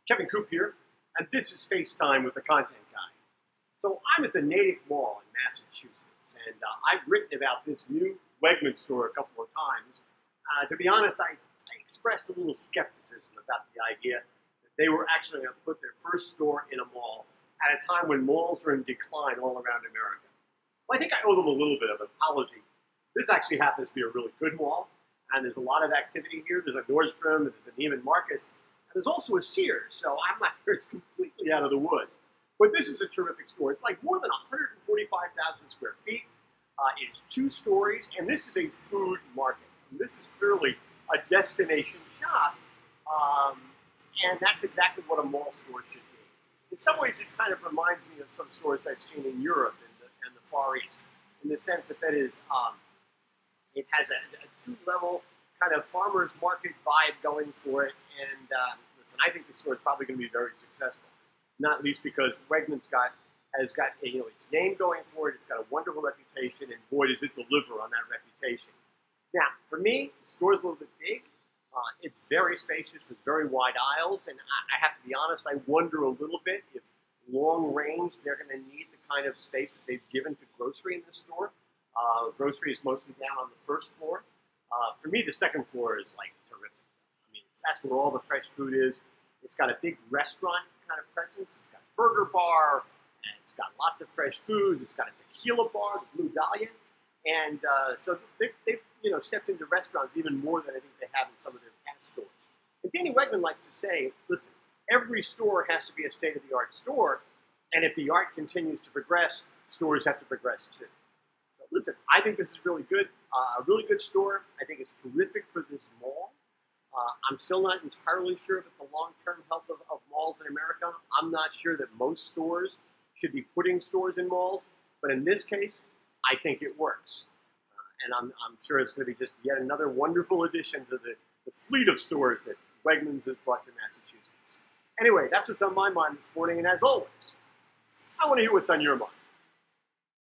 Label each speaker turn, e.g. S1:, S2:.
S1: Kevin Coop here, and this is FaceTime with the Content Guy. So I'm at the Natick Mall in Massachusetts, and I've written about this new Wegmans store a couple of times. To be honest, I expressed a little skepticism about the idea that they were actually going to put their first store in a mall at a time when malls are in decline all around America. Well, I think I owe them a little bit of an apology. This actually happens to be a really good mall, and there's a lot of activity here. There's a Nordstrom, there's a Neiman Marcus, and there's also a Sears, so I'm not sure it's completely out of the woods. But this is a terrific store. It's like more than 145,000 square feet. It's 2 stories, and this is a food market. And this is clearly a destination shop, and that's exactly what a mall store should be. In some ways, it kind of reminds me of some stores I've seen in Europe and the Far East, in the sense that it has a 2-level kind of farmer's market vibe going for it. And listen, I think the store is probably going to be very successful, not least because Wegmans has got its name going for it. It's got a wonderful reputation, and boy, does it deliver on that reputation. Now, for me, the store is a little bit big. It's very spacious with very wide aisles, and I have to be honest, I wonder a little bit if long range they're going to need the kind of space that they've given to grocery in the store. Grocery is mostly down on the first floor. For me, the second floor is like terrific. I mean, that's where all the fresh food is. It's got a big restaurant kind of presence. It's got a burger bar, and it's got lots of fresh foods. It's got a tequila bar, the Blue Dahlia, and so they've stepped into restaurants even more than I think they have in some of their past stores. And Danny Wegman likes to say, listen, every store has to be a state-of-the-art store, and if the art continues to progress, stores have to progress too. So listen, I think this is really good, a really good store. I think it's terrific for this mall. I'm still not entirely sure about the long-term health of malls in America. I'm not sure that most stores should be putting stores in malls, but in this case, I think it works. And I'm sure it's going to be just yet another wonderful addition to the fleet of stores that Wegmans has brought to Massachusetts. Anyway, that's what's on my mind this morning, and as always, I want to hear what's on your mind.